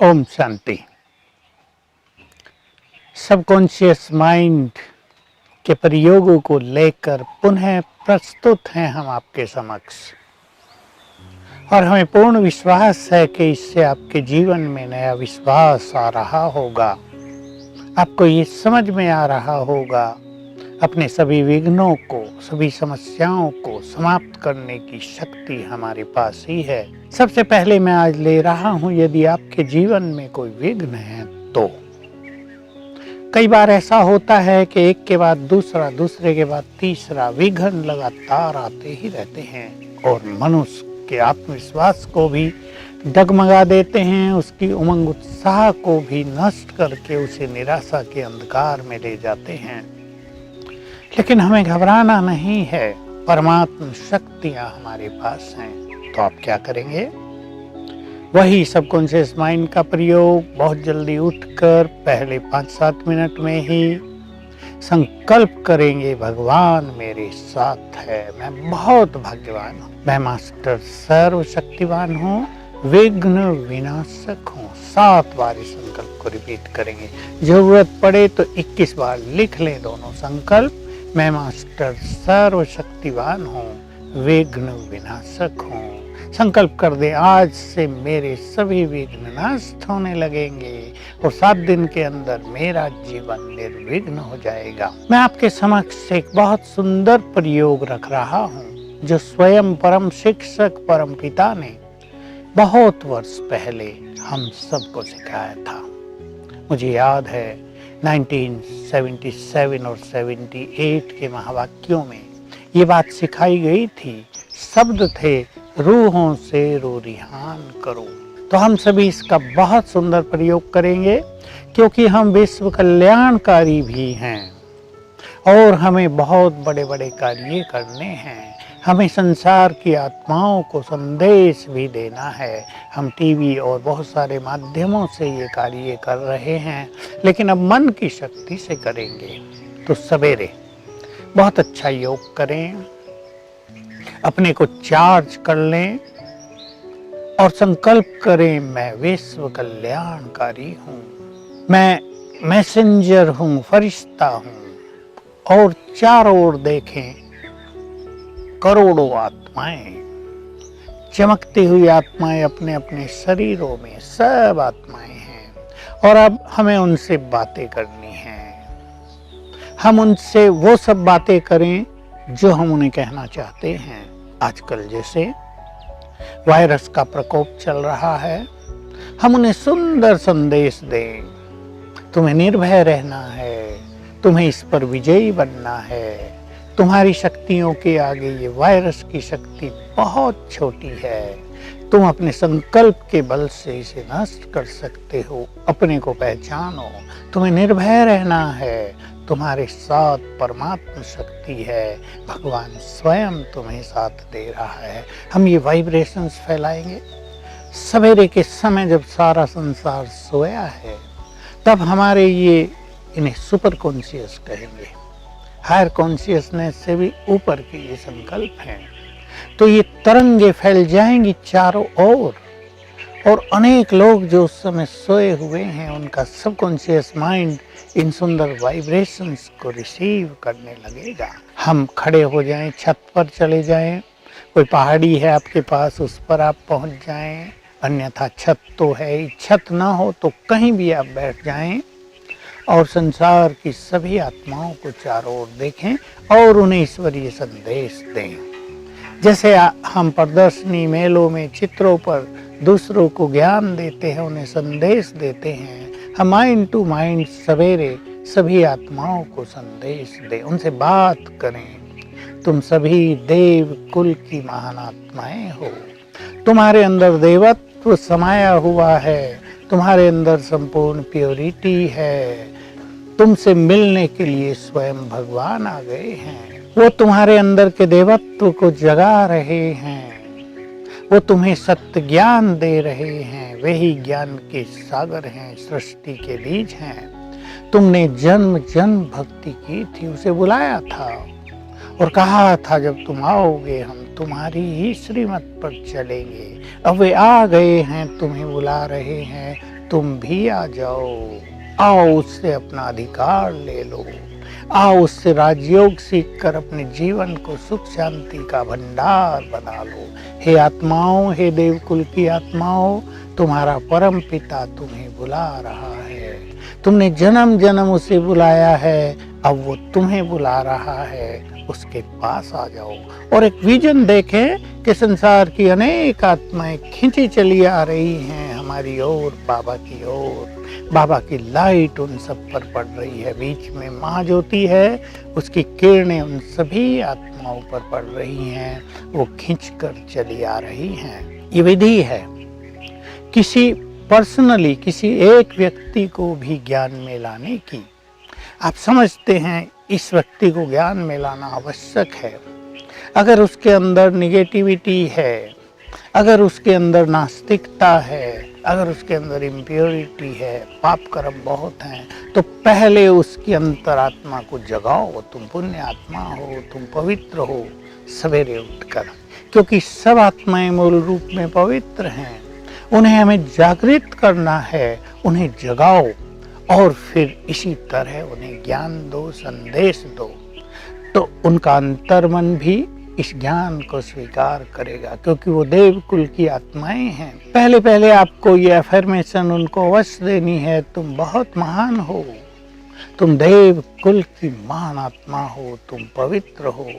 Om Shanti. Subconscious mind के प्रयोगों को लेकर पुनः प्रस्तुत हैं हम आपके समक्ष, और हमें पूर्ण विश्वास है कि इससे आपके जीवन में नया विश्वास आ रहा होगा। आपको ये समझ में आ रहा होगा अपने सभी विघ्नों को, सभी समस्याओं को समाप्त करने की शक्ति हमारे पास ही है। सबसे पहले मैं आज ले रहा हूं, यदि आपके जीवन में कोई विघ्न है तो कई बार ऐसा होता है कि एक के बाद दूसरा, दूसरे के बाद तीसरा विघ्न लगातार आते ही रहते हैं और मनुष्य के आत्मविश्वास को भी डगमगा देते हैं, उसकी उमंग उत्साह को भी नष्ट करके उसे निराशा के अंधकार में ले जाते हैं। लेकिन हमें घबराना नहीं है, परमात्मा शक्तियां हमारे पास हैं। तो आप क्या करेंगे? वही सबकॉन्शियस माइंड का प्रयोग बहुत जल्दी उठकर पहले 5-7 मिनट में ही संकल्प करेंगे, भगवान मेरे साथ है, मैं बहुत भाग्यवान हूँ, मैं मास्टर सर्वशक्तिवान हूँ, विघ्न विनाशक हूँ। 7 बार इस संकल्प को रिपीट करेंगे। जरूरत पड़े तो 21 बार लिख लें दोनों संकल्प। मैं मास्टर सर्वशक्तिवान हूँ, विघ्न विनाशक हूँ। संकल्प कर दे, आज से मेरे सभी विघ्न नष्ट होने लगेंगे और 7 दिन के अंदर मेरा जीवन निर्विघ्न हो जाएगा। मैं आपके समक्ष एक बहुत सुंदर प्रयोग रख रहा हूँ, जो स्वयं परम शिक्षक परम पिता ने बहुत वर्ष पहले हम सबको सिखाया था। मुझे याद है 1977 और 78 के महावाक्यों में ये बात सिखाई गई थी। शब्द थे, रूहों से रूरिहान करो। तो हम सभी इसका बहुत सुंदर प्रयोग करेंगे, क्योंकि हम विश्व कल्याणकारी भी हैं और हमें बहुत बड़े बड़े कार्य करने हैं। हमें संसार की आत्माओं को संदेश भी देना है। हम टीवी और बहुत सारे माध्यमों से ये कार्य कर रहे हैं, लेकिन अब मन की शक्ति से करेंगे। तो सवेरे बहुत अच्छा योग करें, अपने को चार्ज कर लें और संकल्प करें, मैं विश्व कल्याणकारी हूँ, मैं मैसेंजर हूँ, फरिश्ता हूँ। और चारों ओर देखें, करोड़ों आत्माएं, चमकती हुई आत्माएं अपने अपने शरीरों में, सब आत्माएं हैं। और अब हमें उनसे बातें करनी हैं। हम उनसे वो सब बातें करें जो हम उन्हें कहना चाहते हैं। आजकल जैसे वायरस का प्रकोप चल रहा है, हम उन्हें सुंदर संदेश दें, तुम्हें निर्भय रहना है, तुम्हें इस पर विजयी बनना है, तुम्हारी शक्तियों के आगे ये वायरस की शक्ति बहुत छोटी है, तुम अपने संकल्प के बल से इसे नष्ट कर सकते हो, अपने को पहचानो, तुम्हें निर्भय रहना है, तुम्हारे साथ परमात्मा शक्ति है, भगवान स्वयं तुम्हें साथ दे रहा है। हम ये वाइब्रेशंस फैलाएंगे। सवेरे के समय जब सारा संसार सोया है, तब हमारे इन्हें सुपर कॉन्शियस कहेंगे, हायर कॉन्शियसनेस से भी ऊपर के ये संकल्प हैं। तो ये तरंगे फैल जाएंगी चारों ओर, और अनेक लोग जो उस समय सोए हुए हैं, उनका सबकॉन्शियस माइंड इन सुंदर वाइब्रेशंस को रिसीव करने लगेगा। हम खड़े हो जाएं, छत पर चले जाएं, कोई पहाड़ी है आपके पास, उस पर आप पहुंच जाएं, अन्यथा छत तो है ही, छत ना हो तो कहीं भी आप बैठ जाएं और संसार की सभी आत्माओं को चारों ओर देखें और उन्हें ईश्वरीय संदेश दें। जैसे हम प्रदर्शनी, मेलों में, चित्रों पर दूसरों को ज्ञान देते हैं, उन्हें संदेश देते हैं, हम माइंड टू माइंड सवेरे सभी आत्माओं को संदेश दें, उनसे बात करें। तुम सभी देव कुल की महान आत्माएं हो, तुम्हारे अंदर देवत्व समाया हुआ है, तुम्हारे अंदर संपूर्ण प्योरिटी है, तुमसे मिलने के लिए स्वयं भगवान आ गए हैं, वो तुम्हारे अंदर के देवत्व को जगा रहे हैं, वो तुम्हें सत्य ज्ञान दे रहे हैं, वही ज्ञान के सागर हैं, सृष्टि के बीज हैं। तुमने जन्म जन्म भक्ति की थी, उसे बुलाया था और कहा था जब तुम आओगे हम तुम्हारी ही श्रीमत पर चलेंगे। अब वे आ गए हैं, तुम्हें बुला रहे हैं, तुम भी आ जाओ, आओ उससे अपना अधिकार ले लो, आओ उससे राजयोग सीख कर अपने जीवन को सुख शांति का भंडार बना लो। हे आत्माओं, हे देवकुल की आत्माओं, तुम्हारा परम पिता तुम्हें बुला रहा है। तुमने जन्म जन्म उसे बुलाया है, अब वो तुम्हें बुला रहा है, उसके पास आ जाओ। और एक विजन देखें कि संसार की अनेक आत्माएं खींची चली आ रही हैं हमारी ओर, बाबा की ओर। बाबा की लाइट उन सब पर पड़ रही है, बीच में महाज्योति है, उसकी किरणें उन सभी आत्माओं पर पड़ रही हैं, वो खींचकर चली आ रही हैं। ये विधि है किसी पर्सनली किसी एक व्यक्ति को भी ज्ञान में लाने की। आप समझते हैं इस व्यक्ति को ज्ञान में लाना आवश्यक है। अगर उसके अंदर निगेटिविटी है, अगर उसके अंदर नास्तिकता है, अगर उसके अंदर इम्प्योरिटी है, पाप कर्म बहुत हैं, तो पहले उसकी अंतरात्मा को जगाओ। तुम पुण्य आत्मा हो, तुम पवित्र हो सवेरे उठकर, क्योंकि सब आत्माएं मूल रूप में पवित्र हैं। उन्हें हमें जागृत करना है, उन्हें जगाओ और फिर इसी तरह उन्हें ज्ञान दो, संदेश दो, तो उनका अंतर्मन भी इस ज्ञान को स्वीकार करेगा, क्योंकि वो देवकुल की आत्माएं हैं। पहले पहले आपको ये अफर्मेशन उनको अवश्य देनी है, तुम बहुत महान हो, तुम देवकुल की महान आत्मा हो, तुम पवित्र हो,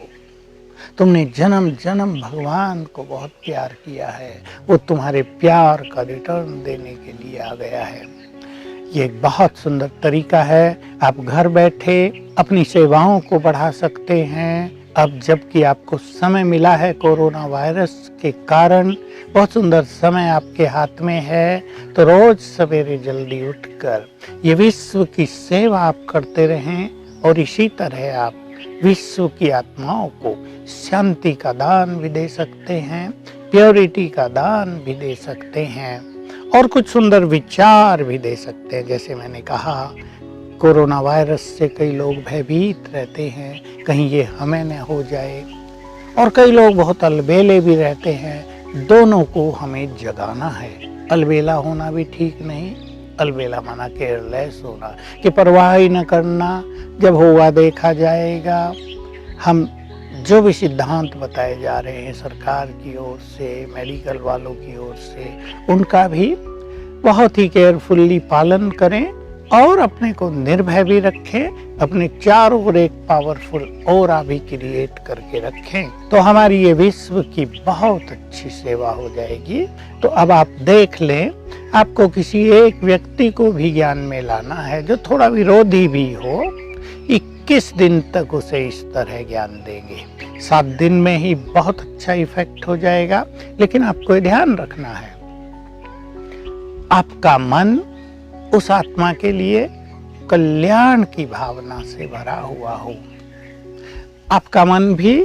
तुमने जन्म जन्म भगवान को बहुत प्यार किया है, वो तुम्हारे प्यार का रिटर्न देने के लिए आ गया है। ये एक बहुत सुंदर तरीका है। आप घर बैठे अपनी सेवाओं को बढ़ा सकते हैं। अब जबकि आपको समय मिला है कोरोना वायरस के कारण, बहुत सुंदर समय आपके हाथ में है, तो रोज सवेरे जल्दी उठकर ये विश्व की सेवा आप करते रहें और इसी तरह आप विश्व की आत्माओं को शांति का दान भी दे सकते हैं, प्योरिटी का दान भी दे सकते हैं और कुछ सुंदर विचार भी दे सकते हैं। जैसे मैंने कहा, कोरोना वायरस से कई लोग भयभीत रहते हैं, कहीं ये हमें न हो जाए, और कई लोग बहुत अलबेले भी रहते हैं। दोनों को हमें जगाना है। अलबेला होना भी ठीक नहीं, अलबेला माना केयरलेस होना, कि परवाह ही न करना, जब होगा देखा जाएगा। हम जो भी सिद्धांत बताए जा रहे हैं सरकार की ओर से, मेडिकल वालों की ओर से, उनका भी बहुत ही केयरफुली पालन करें और अपने को निर्भय भी रखें, अपने चारों ओर एक पावरफुल ऑरा भी क्रिएट करके रखें, तो हमारी ये विश्व की बहुत अच्छी सेवा हो जाएगी। तो अब आप देख लें, आपको किसी एक व्यक्ति को भी ज्ञान में लाना है जो थोड़ा विरोधी भी हो। 21 दिन तक उसे इस तरह ज्ञान देंगे, 7 दिन में ही बहुत अच्छा इफेक्ट हो जाएगा। लेकिन आपको ध्यान रखना है, आपका मन उस आत्मा के लिए कल्याण की भावना से भरा हुआ हो, आपका मन भी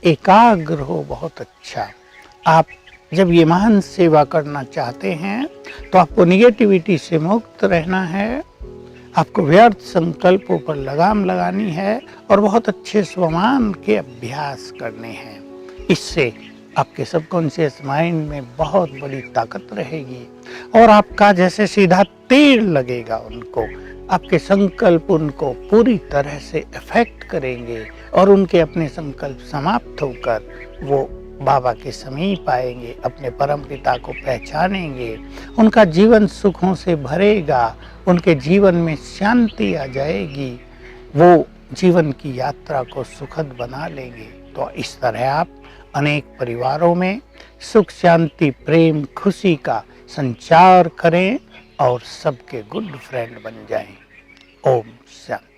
एकाग्र हो। बहुत अच्छा, आप जब ये महान सेवा करना चाहते हैं तो आपको निगेटिविटी से मुक्त रहना है, आपको व्यर्थ संकल्पों पर लगाम लगानी है और बहुत अच्छे स्वमान के अभ्यास करने हैं। इससे आपके सबकॉन्शियस माइंड में बहुत बड़ी ताकत रहेगी और आपका जैसे सीधा तीर लगेगा उनको, आपके संकल्प उनको पूरी तरह से इफेक्ट करेंगे और उनके अपने संकल्प समाप्त होकर वो बाबा के समीप आएंगे, अपने परम पिता को पहचानेंगे, उनका जीवन सुखों से भरेगा, उनके जीवन में शांति आ जाएगी, वो जीवन की यात्रा को सुखद बना लेंगे। तो इस तरह आप अनेक परिवारों में सुख शांति प्रेम खुशी का संचार करें और सबके गुड फ्रेंड बन जाएं। ओम शांति।